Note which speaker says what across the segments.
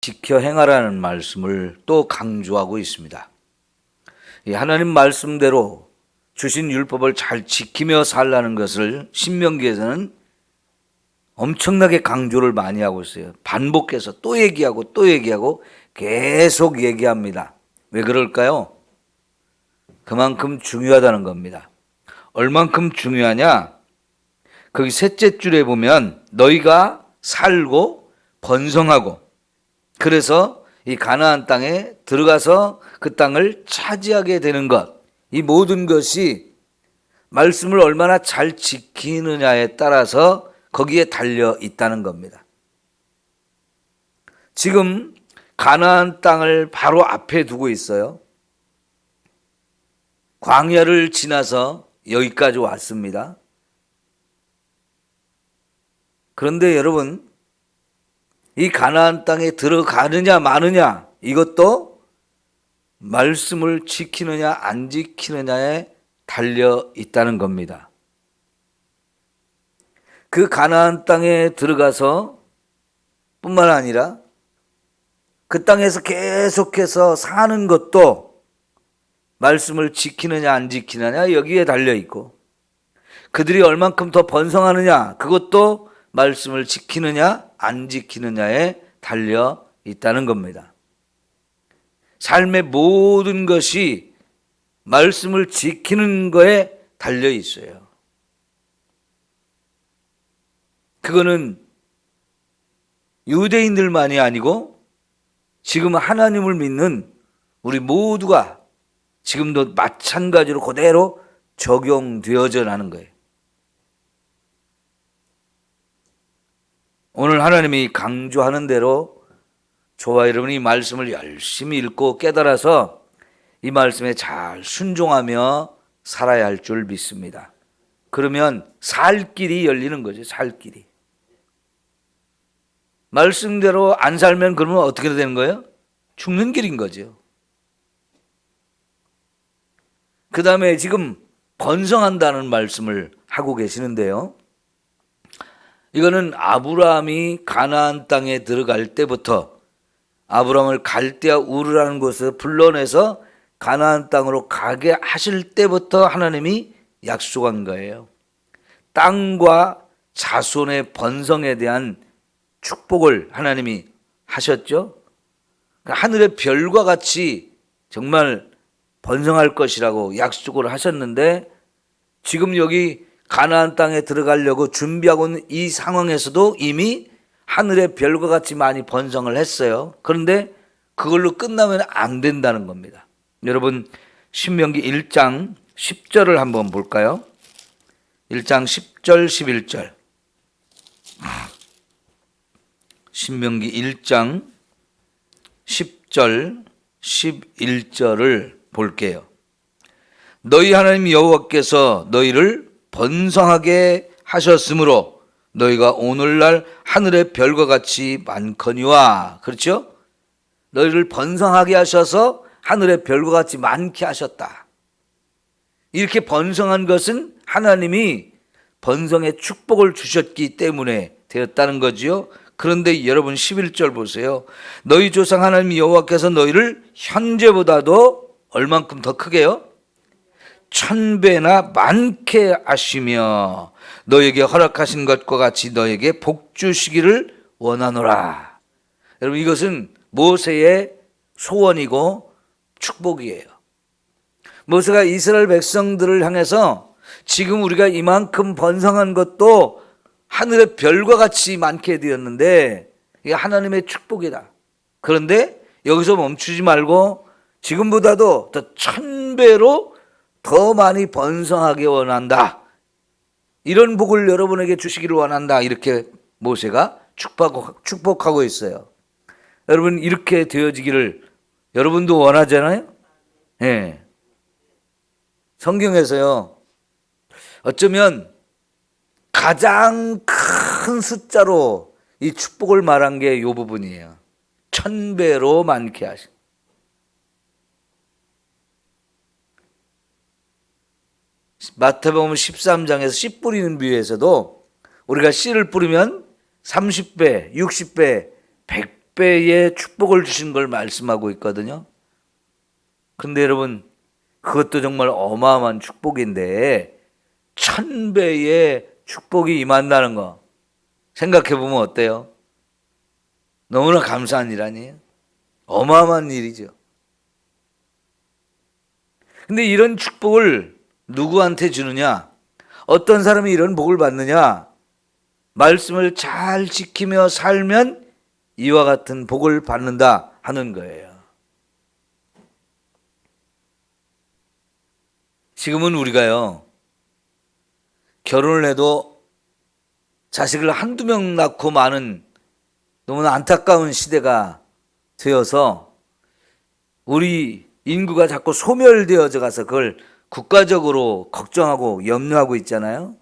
Speaker 1: 지켜 행하라는 말씀을 또 강조하고 있습니다. 이 하나님 말씀대로 주신 율법을 잘 지키며 살라는 것을 신명기에서는 엄청나게 강조를 많이 하고 있어요. 반복해서 또 얘기하고 또 얘기하고 계속 얘기합니다. 왜 그럴까요? 그만큼 중요하다는 겁니다. 얼만큼 중요하냐? 거기 셋째 줄에 보면 너희가 살고 번성하고, 그래서 이 가나안 땅에 들어가서 그 땅을 차지하게 되는 것, 이 모든 것이 말씀을 얼마나 잘 지키느냐에 따라서 거기에 달려 있다는 겁니다. 지금 가나안 땅을 바로 앞에 두고 있어요. 광야를 지나서 여기까지 왔습니다. 그런데 여러분, 이 가나안 땅에 들어가느냐 마느냐, 이것도 말씀을 지키느냐 안 지키느냐에 달려 있다는 겁니다. 그 가나안 땅에 들어가서 뿐만 아니라 그 땅에서 계속해서 사는 것도 말씀을 지키느냐 안 지키느냐 여기에 달려 있고, 그들이 얼만큼 더 번성하느냐 그것도 말씀을 지키느냐 안 지키느냐에 달려 있다는 겁니다. 삶의 모든 것이 말씀을 지키는 거에 달려 있어요. 그거는 유대인들만이 아니고 지금 하나님을 믿는 우리 모두가 지금도 마찬가지로 그대로 적용되어져 나는 거예요. 오늘 하나님이 강조하는 대로 저와 여러분이 이 말씀을 열심히 읽고 깨달아서 이 말씀에 잘 순종하며 살아야 할 줄 믿습니다. 그러면 살 길이 열리는 거죠. 살 길이. 말씀대로 안 살면 그러면 어떻게 되는 거예요? 죽는 길인 거죠. 그 다음에 지금 번성한다는 말씀을 하고 계시는데요. 이거는 아브라함이 가나안 땅에 들어갈 때부터 아브라함을 갈대아 우르라는 곳에서 불러내서 가나안 땅으로 가게 하실 때부터 하나님이 약속한 거예요. 땅과 자손의 번성에 대한 축복을 하나님이 하셨죠. 하늘의 별과 같이 정말 번성할 것이라고 약속을 하셨는데, 지금 여기 가나안 땅에 들어가려고 준비하고 있는 이 상황에서도 이미 하늘의 별과 같이 많이 번성을 했어요. 그런데 그걸로 끝나면 안 된다는 겁니다. 여러분, 신명기 1장 10절을 한번 볼까요? 1장 10절 11절. 신명기 1장 10절 11절을 볼게요. 너희 하나님 여호와께서 너희를 번성하게 하셨으므로 너희가 오늘날 하늘의 별과 같이 많거니와. 그렇죠? 너희를 번성하게 하셔서 하늘의 별과 같이 많게 하셨다. 이렇게 번성한 것은 하나님이 번성의 축복을 주셨기 때문에 되었다는 거지요. 그런데 여러분 11절 보세요. 너희 조상 하나님 여호와께서 너희를 현재보다도 얼만큼 더 크게요? 1000배나 많게 하시며 너에게 허락하신 것과 같이 너에게 복 주시기를 원하노라. 여러분, 이것은 모세의 소원이고 축복이에요. 모세가 이스라엘 백성들을 향해서 지금 우리가 이만큼 번성한 것도 하늘의 별과 같이 많게 되었는데 이게 하나님의 축복이다. 그런데 여기서 멈추지 말고 지금보다도 더 1000배로 더 많이 번성하게 원한다. 이런 복을 여러분에게 주시기를 원한다. 이렇게 모세가 축복하고 있어요. 여러분, 이렇게 되어지기를 여러분도 원하잖아요? 네. 성경에서요, 어쩌면 가장 큰 숫자로 이 축복을 말한 게 이 부분이에요. 1000배로 많게 하신. 마태복음 13장에서 씨 뿌리는 비유에서도 우리가 씨를 뿌리면 30배, 60배, 10배의 축복을 주신 걸 말씀하고 있거든요. 그런데 여러분, 그것도 정말 어마어마한 축복인데 1000배의 축복이 임한다는 거 생각해 보면 어때요? 너무나 감사한 일 아니에요? 어마어마한 일이죠. 근데 이런 축복을 누구한테 주느냐? 어떤 사람이 이런 복을 받느냐? 말씀을 잘 지키며 살면 이와 같은 복을 받는다 하는 거예요. 지금은 우리가요, 결혼을 해도 자식을 한두 명 낳고 마는 너무나 안타까운 시대가 되어서 우리 인구가 자꾸 소멸되어져 가서 그걸 국가적으로 걱정하고 염려하고 있잖아요.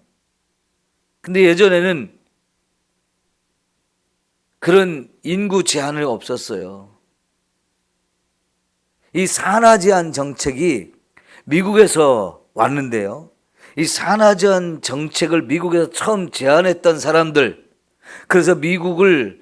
Speaker 1: 근데 예전에는 그런 인구 제한이 없었어요. 이 산하 제한 정책이 미국에서 왔는데요. 이 산하 제한 정책을 미국에서 처음 제안했던 사람들, 그래서 미국을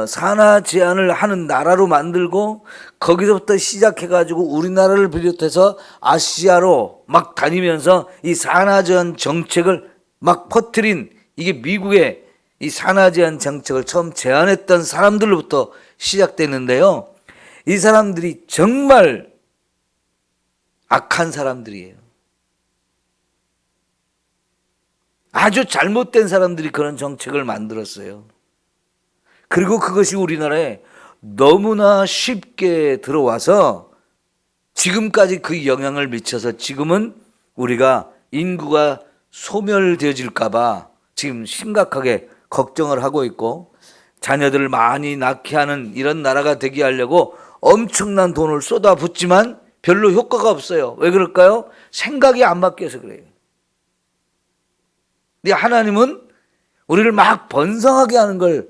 Speaker 1: 산하 제한을 하는 나라로 만들고 거기서부터 시작해가지고 우리나라를 비롯해서 아시아로 막 다니면서 이 산하 제한 정책을 막 퍼뜨린, 이게 미국의 이 산하 제한 정책을 처음 제안했던 사람들로부터 시작됐는데요. 이 사람들이 정말 악한 사람들이에요. 아주 잘못된 사람들이 그런 정책을 만들었어요. 그리고 그것이 우리나라에 너무나 쉽게 들어와서 지금까지 그 영향을 미쳐서 지금은 우리가 인구가 소멸되어질까 봐 지금 심각하게 걱정을 하고 있고, 자녀들을 많이 낳게 하는 이런 나라가 되게 하려고 엄청난 돈을 쏟아붓지만 별로 효과가 없어요. 왜 그럴까요? 생각이 안 바뀌어서 그래요. 근데 하나님은 우리를 막 번성하게 하는 걸,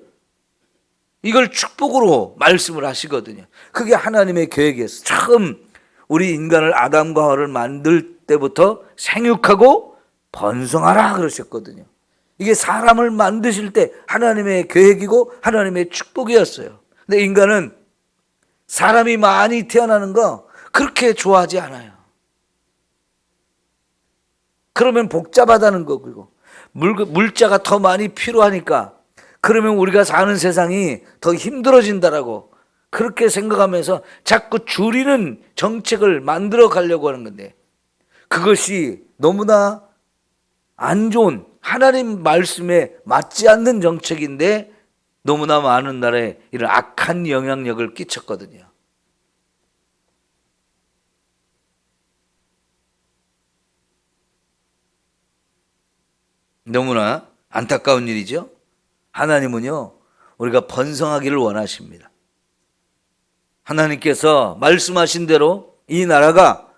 Speaker 1: 이걸 축복으로 말씀을 하시거든요. 그게 하나님의 계획이었어요. 처음 우리 인간을 아담과 하와를 만들 때부터 생육하고 번성하라 그러셨거든요. 이게 사람을 만드실 때 하나님의 계획이고 하나님의 축복이었어요. 근데 인간은 사람이 많이 태어나는 거 그렇게 좋아하지 않아요. 그러면 복잡하다는 거고, 물자가 더 많이 필요하니까, 그러면 우리가 사는 세상이 더 힘들어진다라고 그렇게 생각하면서 자꾸 줄이는 정책을 만들어 가려고 하는 건데, 그것이 너무나 안 좋은, 하나님 말씀에 맞지 않는 정책인데 너무나 많은 나라에 이런 악한 영향력을 끼쳤거든요. 너무나 안타까운 일이죠. 하나님은요, 우리가 번성하기를 원하십니다. 하나님께서 말씀하신 대로 이 나라가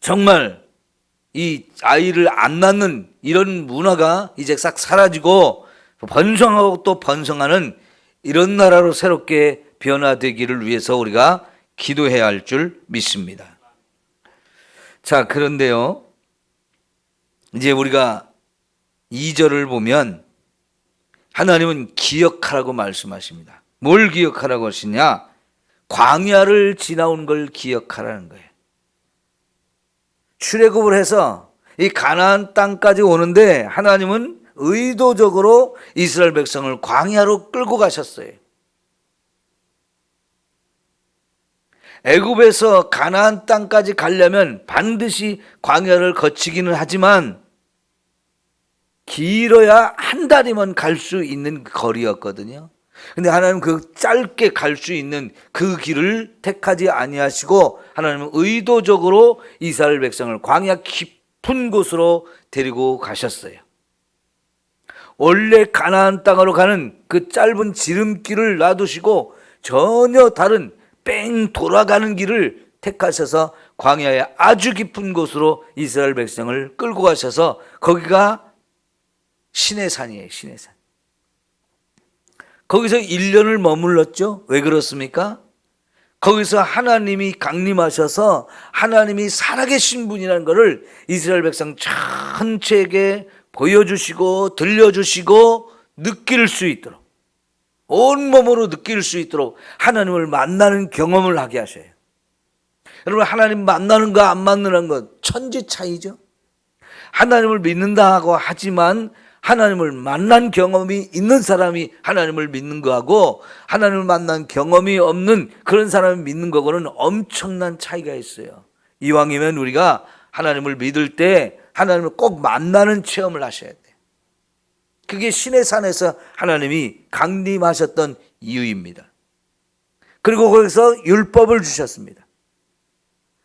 Speaker 1: 정말 이 아이를 안 낳는 이런 문화가 이제 싹 사라지고 번성하고 또 번성하는 이런 나라로 새롭게 변화되기를 위해서 우리가 기도해야 할 줄 믿습니다. 자, 그런데요, 이제 우리가 2절을 보면 하나님은 기억하라고 말씀하십니다. 뭘 기억하라고 하시냐? 광야를 지나온 걸 기억하라는 거예요. 출애굽을 해서 이 가나안 땅까지 오는데 하나님은 의도적으로 이스라엘 백성을 광야로 끌고 가셨어요. 애굽에서 가나안 땅까지 가려면 반드시 광야를 거치기는 하지만 길어야 한 달이면 갈 수 있는 거리였거든요. 근데 하나님은 그 짧게 갈 수 있는 그 길을 택하지 아니하시고 하나님은 의도적으로 이스라엘 백성을 광야 깊은 곳으로 데리고 가셨어요. 원래 가나안 땅으로 가는 그 짧은 지름길을 놔두시고 전혀 다른 뺑 돌아가는 길을 택하셔서 광야의 아주 깊은 곳으로 이스라엘 백성을 끌고 가셔서 거기가 시내산이에요. 시내산. 거기서 1년을 머물렀죠. 왜 그렇습니까? 거기서 하나님이 강림하셔서 하나님이 살아계신 분이라는 것을 이스라엘 백성 전체에게 보여주시고 들려주시고 느낄 수 있도록, 온몸으로 느낄 수 있도록 하나님을 만나는 경험을 하게 하셔요. 여러분, 하나님 만나는 거 안 만나는 것 천지 차이죠. 하나님을 믿는다고 하지만 하나님을 만난 경험이 있는 사람이 하나님을 믿는 거하고 하나님을 만난 경험이 없는 그런 사람이 믿는 거고는 엄청난 차이가 있어요. 이왕이면 우리가 하나님을 믿을 때 하나님을 꼭 만나는 체험을 하셔야 돼요. 그게 신의 산에서 하나님이 강림하셨던 이유입니다. 그리고 거기서 율법을 주셨습니다.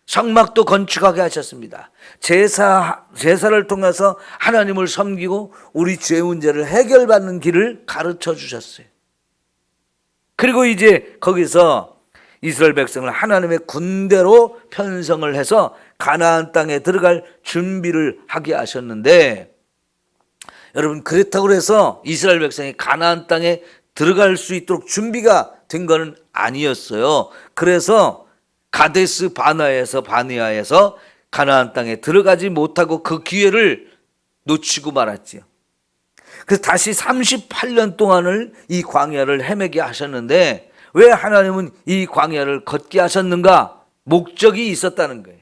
Speaker 1: 성막도 건축하게 하셨습니다. 제사를 통해서 하나님을 섬기고 우리 죄 문제를 해결받는 길을 가르쳐 주셨어요. 그리고 이제 거기서 이스라엘 백성을 하나님의 군대로 편성을 해서 가나안 땅에 들어갈 준비를 하게 하셨는데, 여러분, 그렇다고 해서 이스라엘 백성이 가나안 땅에 들어갈 수 있도록 준비가 된 것은 아니었어요. 그래서 가데스 바네아에서 가나안 땅에 들어가지 못하고 그 기회를 놓치고 말았지요. 그래서 다시 38년 동안을 이 광야를 헤매게 하셨는데, 왜 하나님은 이 광야를 걷게 하셨는가? 목적이 있었다는 거예요.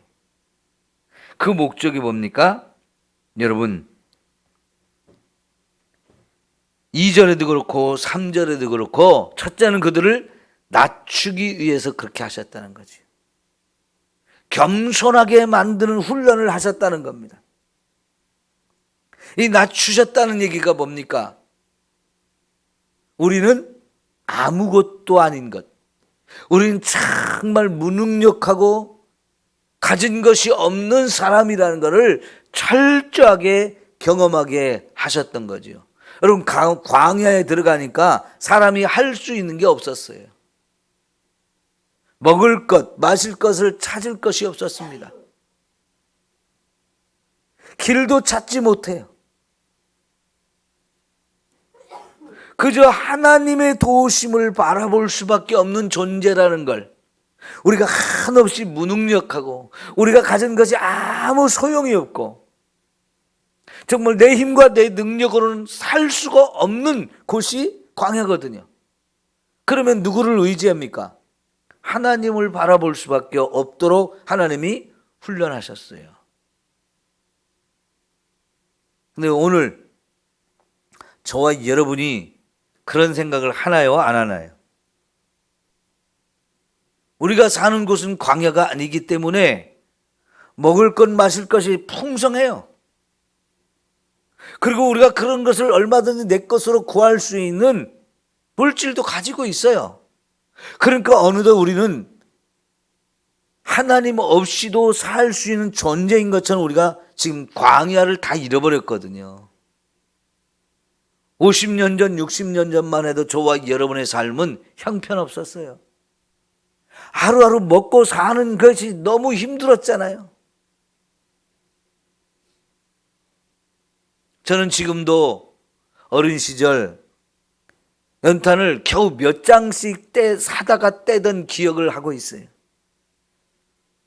Speaker 1: 그 목적이 뭡니까? 여러분, 2절에도 그렇고 3절에도 그렇고, 첫째는 그들을 낮추기 위해서 그렇게 하셨다는 거지. 겸손하게 만드는 훈련을 하셨다는 겁니다. 이 낮추셨다는 얘기가 뭡니까? 우리는 아무것도 아닌 것, 우리는 정말 무능력하고 가진 것이 없는 사람이라는 것을 철저하게 경험하게 하셨던 거죠. 여러분, 광야에 들어가니까 사람이 할 수 있는 게 없었어요. 먹을 것, 마실 것을 찾을 것이 없었습니다. 길도 찾지 못해요. 그저 하나님의 도우심을 바라볼 수밖에 없는 존재라는 걸, 우리가 한없이 무능력하고 우리가 가진 것이 아무 소용이 없고 정말 내 힘과 내 능력으로는 살 수가 없는 곳이 광야거든요. 그러면 누구를 의지합니까? 하나님을 바라볼 수밖에 없도록 하나님이 훈련하셨어요. 근데 오늘 저와 여러분이 그런 생각을 하나요, 안 하나요? 우리가 사는 곳은 광야가 아니기 때문에 먹을 것, 마실 것이 풍성해요. 그리고 우리가 그런 것을 얼마든지 내 것으로 구할 수 있는 물질도 가지고 있어요. 그러니까 어느덧 우리는 하나님 없이도 살 수 있는 존재인 것처럼 우리가 지금 광야를 다 잃어버렸거든요. 50년 전, 60년 전만 해도 저와 여러분의 삶은 형편없었어요. 하루하루 먹고 사는 것이 너무 힘들었잖아요. 저는 지금도 어린 시절 연탄을 겨우 몇 장씩 사다가 떼던 기억을 하고 있어요.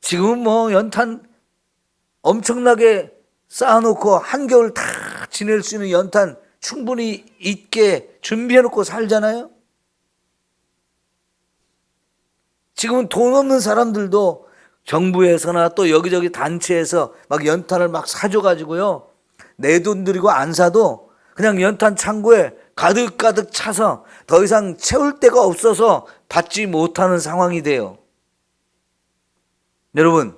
Speaker 1: 지금은 뭐 연탄 엄청나게 쌓아놓고 한겨울 다 지낼 수 있는 연탄 충분히 있게 준비해놓고 살잖아요. 지금은 돈 없는 사람들도 정부에서나 또 여기저기 단체에서 막 연탄을 막 사줘가지고요, 내 돈 들이고 안 사도 그냥 연탄 창고에 가득가득 차서 더 이상 채울 데가 없어서 받지 못하는 상황이 돼요. 여러분,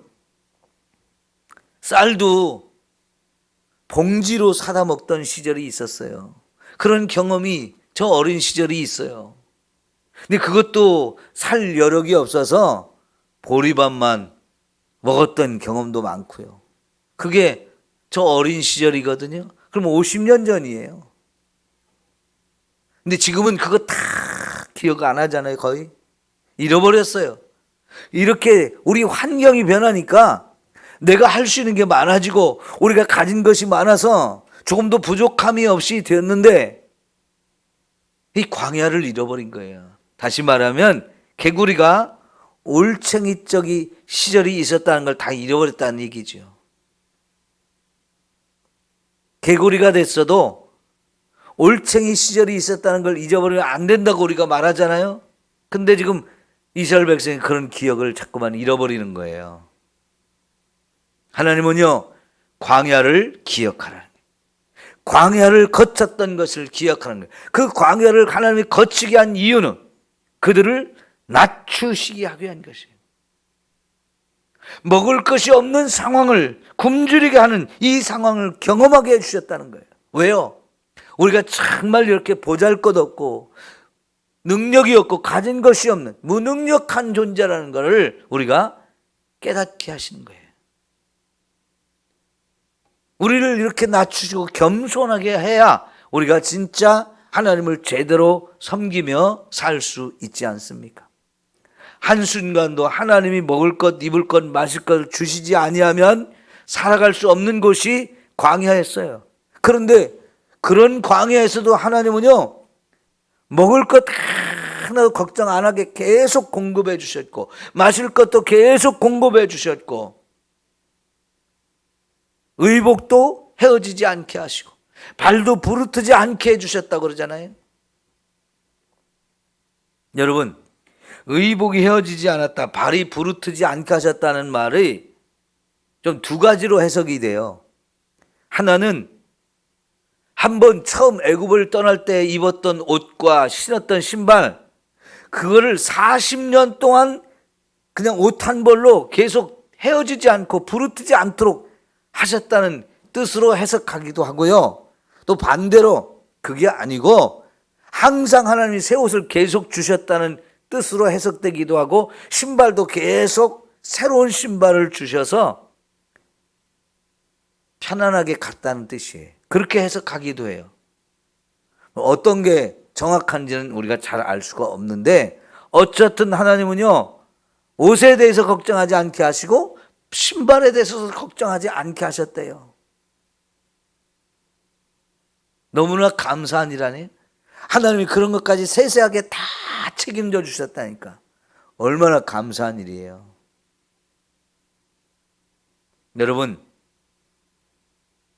Speaker 1: 쌀도 봉지로 사다 먹던 시절이 있었어요. 그런 경험이 저 어린 시절이 있어요. 근데 그것도 살 여력이 없어서 보리밥만 먹었던 경험도 많고요. 그게 저 어린 시절이거든요. 그럼 50년 전이에요. 근데 지금은 그거 다 기억 안 하잖아요. 거의 잃어버렸어요. 이렇게 우리 환경이 변하니까 내가 할 수 있는 게 많아지고 우리가 가진 것이 많아서 조금도 부족함이 없이 되었는데 이 광야를 잃어버린 거예요. 다시 말하면 개구리가 올챙이적인 시절이 있었다는 걸 다 잃어버렸다는 얘기죠. 개구리가 됐어도 올챙이 시절이 있었다는 걸 잊어버리면 안 된다고 우리가 말하잖아요. 근데 지금 이스라엘 백성이 그런 기억을 자꾸만 잃어버리는 거예요. 하나님은요, 광야를 기억하라는 거예요. 광야를 거쳤던 것을 기억하는 거예요. 그 광야를 하나님이 거치게 한 이유는 그들을 낮추시게 하기 위한 것이에요. 먹을 것이 없는 상황을 굶주리게 하는 이 상황을 경험하게 해주셨다는 거예요. 왜요? 우리가 정말 이렇게 보잘것없고 능력이 없고 가진 것이 없는 무능력한 존재라는 것을 우리가 깨닫게 하시는 거예요. 우리를 이렇게 낮추시고 겸손하게 해야 우리가 진짜 하나님을 제대로 섬기며 살 수 있지 않습니까? 한순간도 하나님이 먹을 것, 입을 것, 마실 것을 주시지 아니하면 살아갈 수 없는 곳이 광야였어요. 그런데 그런 광야에서도 하나님은요, 먹을 것 하나도 걱정 안 하게 계속 공급해 주셨고, 마실 것도 계속 공급해 주셨고, 의복도 헤어지지 않게 하시고, 발도 부르트지 않게 해주셨다고 그러잖아요. 여러분, 의복이 헤어지지 않았다, 발이 부르트지 않게 하셨다는 말이 좀 두 가지로 해석이 돼요. 하나는 한번 처음 애굽을 떠날 때 입었던 옷과 신었던 신발, 그거를 40년 동안 그냥 옷 한 벌로 계속 헤어지지 않고 부르트지 않도록 하셨다는 뜻으로 해석하기도 하고요. 또 반대로 그게 아니고 항상 하나님이 새 옷을 계속 주셨다는 뜻으로 해석되기도 하고, 신발도 계속 새로운 신발을 주셔서 편안하게 갔다는 뜻이에요. 그렇게 해석하기도 해요. 어떤 게 정확한지는 우리가 잘 알 수가 없는데, 어쨌든 하나님은요, 옷에 대해서 걱정하지 않게 하시고 신발에 대해서 걱정하지 않게 하셨대요. 너무나 감사한 일 아니에요? 하나님이 그런 것까지 세세하게 다 책임져 주셨다니까. 얼마나 감사한 일이에요. 여러분,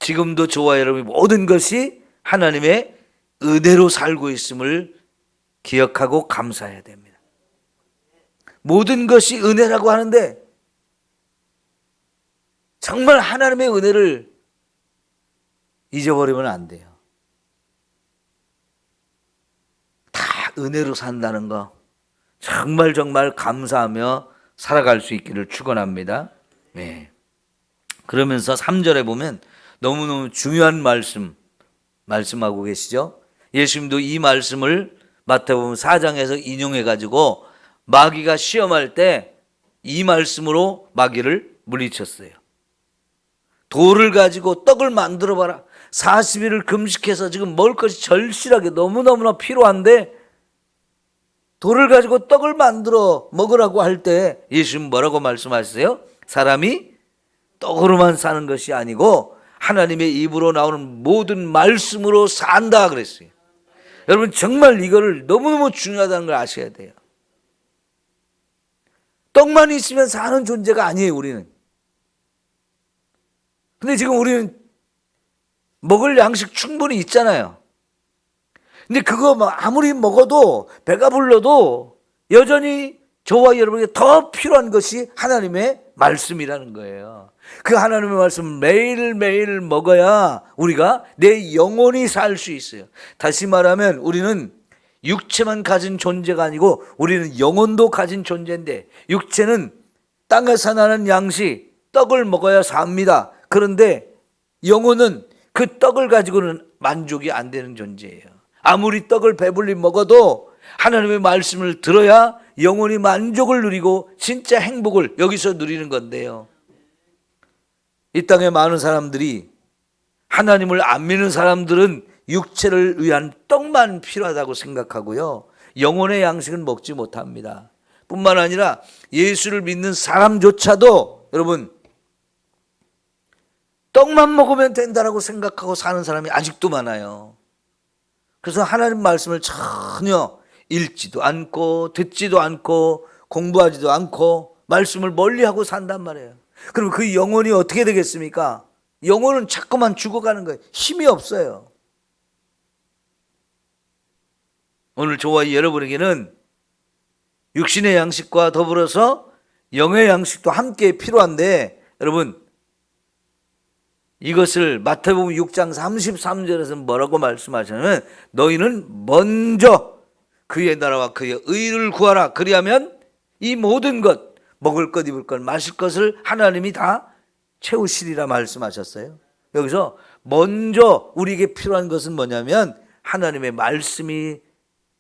Speaker 1: 지금도 저와 여러분이 모든 것이 하나님의 은혜로 살고 있음을 기억하고 감사해야 됩니다. 모든 것이 은혜라고 하는데 정말 하나님의 은혜를 잊어버리면 안 돼요. 다 은혜로 산다는 거 정말 감사하며 살아갈 수 있기를 축원합니다. 네. 그러면서 3절에 보면 너무너무 중요한 말씀하고 계시죠. 예수님도 이 말씀을 마태복음 4장에서 인용해 가지고 마귀가 시험할 때 이 말씀으로 마귀를 물리쳤어요. 돌을 가지고 떡을 만들어 봐라. 40일을 금식해서 지금 먹을 것이 절실하게 너무너무나 필요한데 돌을 가지고 떡을 만들어 먹으라고 할 때 예수님 뭐라고 말씀하셨어요? 사람이 떡으로만 사는 것이 아니고 하나님의 입으로 나오는 모든 말씀으로 산다 그랬어요. 여러분, 정말 이거를 너무너무 중요하다는 걸 아셔야 돼요. 떡만 있으면 사는 존재가 아니에요, 우리는. 근데 지금 우리는 먹을 양식 충분히 있잖아요. 근데 그거 아무리 먹어도 배가 불러도 여전히 저와 여러분에게 더 필요한 것이 하나님의 말씀이라는 거예요. 그 하나님의 말씀 매일매일 먹어야 우리가 내 영혼이 살 수 있어요. 다시 말하면 우리는 육체만 가진 존재가 아니고 우리는 영혼도 가진 존재인데, 육체는 땅에서 나는 양식 떡을 먹어야 삽니다. 그런데 영혼은 그 떡을 가지고는 만족이 안 되는 존재예요. 아무리 떡을 배불리 먹어도 하나님의 말씀을 들어야 영혼이 만족을 누리고 진짜 행복을 여기서 누리는 건데요. 이 땅에 많은 사람들이, 하나님을 안 믿는 사람들은 육체를 위한 떡만 필요하다고 생각하고요, 영혼의 양식은 먹지 못합니다. 뿐만 아니라 예수를 믿는 사람조차도 여러분, 떡만 먹으면 된다라고 생각하고 사는 사람이 아직도 많아요. 그래서 하나님 말씀을 전혀 읽지도 않고 듣지도 않고 공부하지도 않고 말씀을 멀리하고 산단 말이에요. 그럼 그 영혼이 어떻게 되겠습니까? 영혼은 자꾸만 죽어가는 거예요. 힘이 없어요. 오늘 저와 여러분에게는 육신의 양식과 더불어서 영의 양식도 함께 필요한데, 여러분 이것을 마태복음 6장 33절에서 뭐라고 말씀하시냐면, 너희는 먼저 그의 나라와 그의 의를 구하라. 그리하면 이 모든 것, 먹을 것, 입을 것, 마실 것을 하나님이 다 채우시리라 말씀하셨어요. 여기서 먼저 우리에게 필요한 것은 뭐냐면, 하나님의 말씀이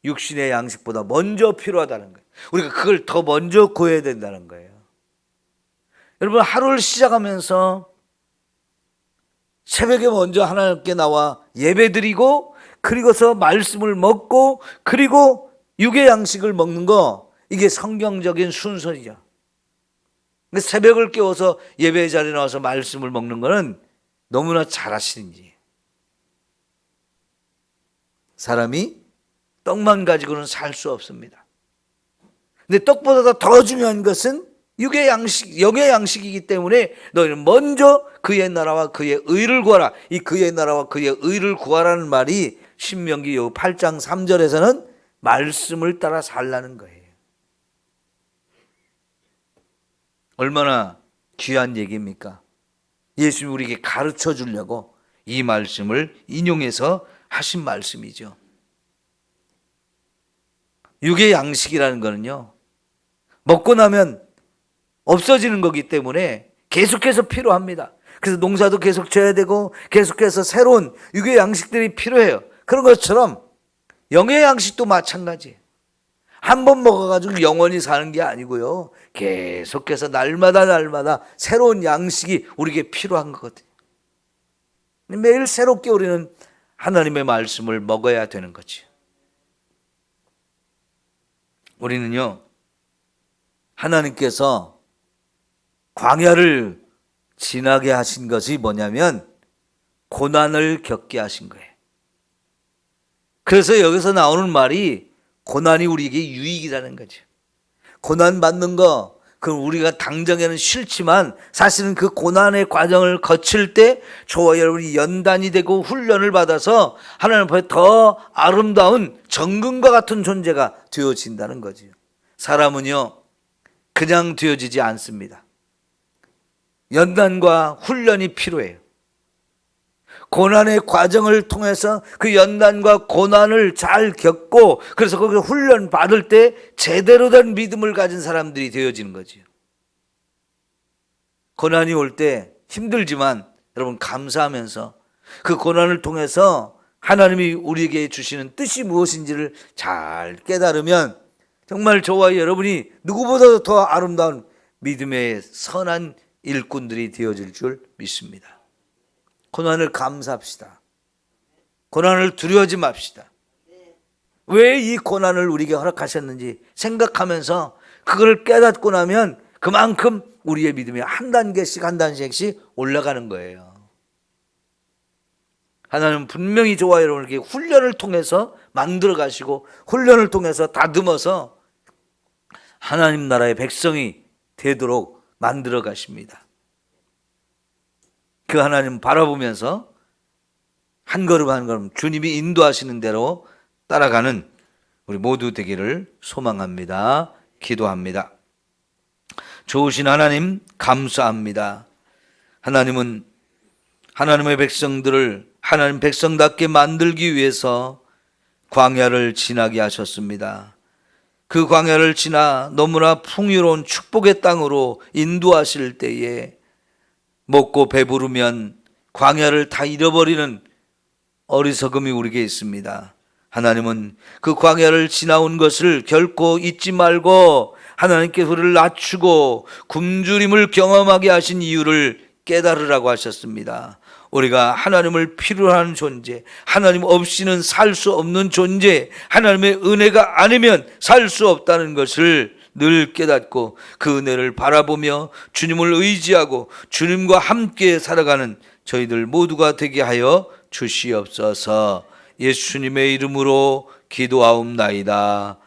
Speaker 1: 육신의 양식보다 먼저 필요하다는 거예요. 우리가 그걸 더 먼저 구해야 된다는 거예요. 여러분, 하루를 시작하면서 새벽에 먼저 하나님께 나와 예배드리고, 그리고서 말씀을 먹고, 그리고 육의 양식을 먹는 거, 이게 성경적인 순서이죠. 새벽을 깨워서 예배 자리에 나와서 말씀을 먹는 거는 너무나 잘하시는지. 사람이 떡만 가지고는 살 수 없습니다. 근데 떡보다 더 중요한 것은 육의 양식, 영의 양식이기 때문에 너희는 먼저 그의 나라와 그의 의를 구하라. 이 그의 나라와 그의 의를 구하라는 말이 신명기 8장 3절에서는 말씀을 따라 살라는 거예요. 얼마나 귀한 얘기입니까? 예수님이 우리에게 가르쳐 주려고 이 말씀을 인용해서 하신 말씀이죠. 육의 양식이라는 거는요, 먹고 나면 없어지는 거기 때문에 계속해서 필요합니다. 그래서 농사도 계속 져야 되고 계속해서 새로운 육의 양식들이 필요해요. 그런 것처럼 영의 양식도 마찬가지예요. 한 번 먹어가지고 영원히 사는 게 아니고요, 계속해서 날마다 새로운 양식이 우리에게 필요한 거거든요. 매일 새롭게 우리는 하나님의 말씀을 먹어야 되는 거죠. 우리는요, 하나님께서 광야를 지나게 하신 것이 뭐냐면 고난을 겪게 하신 거예요. 그래서 여기서 나오는 말이 고난이 우리에게 유익이라는 거죠. 고난 받는 거, 그건 우리가 당장에는 싫지만 사실은 그 고난의 과정을 거칠 때 저와 여러분이 연단이 되고 훈련을 받아서 하나님 앞에 더 아름다운 정금과 같은 존재가 되어진다는 거죠. 사람은요, 그냥 되어지지 않습니다. 연단과 훈련이 필요해요. 고난의 과정을 통해서 그 연단과 고난을 잘 겪고, 그래서 거기서 훈련 받을 때 제대로 된 믿음을 가진 사람들이 되어지는 거죠. 고난이 올 때 힘들지만 여러분 감사하면서 그 고난을 통해서 하나님이 우리에게 주시는 뜻이 무엇인지를 잘 깨달으면 정말 저와 여러분이 누구보다도 더 아름다운 믿음의 선한 일꾼들이 되어질 줄 믿습니다. 고난을 감사합시다. 고난을 두려워하지 맙시다. 왜 이 고난을 우리에게 허락하셨는지 생각하면서 그걸 깨닫고 나면 그만큼 우리의 믿음이 한 단계씩 올라가는 거예요. 하나님은 분명히 저와 여러분에게 훈련을 통해서 만들어 가시고, 훈련을 통해서 다듬어서 하나님 나라의 백성이 되도록 만들어 가십니다. 그 하나님 바라보면서 한 걸음 한 걸음 주님이 인도하시는 대로 따라가는 우리 모두 되기를 소망합니다. 기도합니다. 좋으신 하나님 감사합니다. 하나님은 하나님의 백성들을 하나님 백성답게 만들기 위해서 광야를 지나게 하셨습니다. 그 광야를 지나 너무나 풍요로운 축복의 땅으로 인도하실 때에 먹고 배부르면 광야를 다 잃어버리는 어리석음이 우리에게 있습니다. 하나님은 그 광야를 지나온 것을 결코 잊지 말고 하나님께서 우리를 낮추고 굶주림을 경험하게 하신 이유를 깨달으라고 하셨습니다. 우리가 하나님을 필요로 하는 존재, 하나님 없이는 살 수 없는 존재, 하나님의 은혜가 아니면 살 수 없다는 것을 늘 깨닫고 그 은혜를 바라보며 주님을 의지하고 주님과 함께 살아가는 저희들 모두가 되게 하여 주시옵소서. 예수님의 이름으로 기도하옵나이다.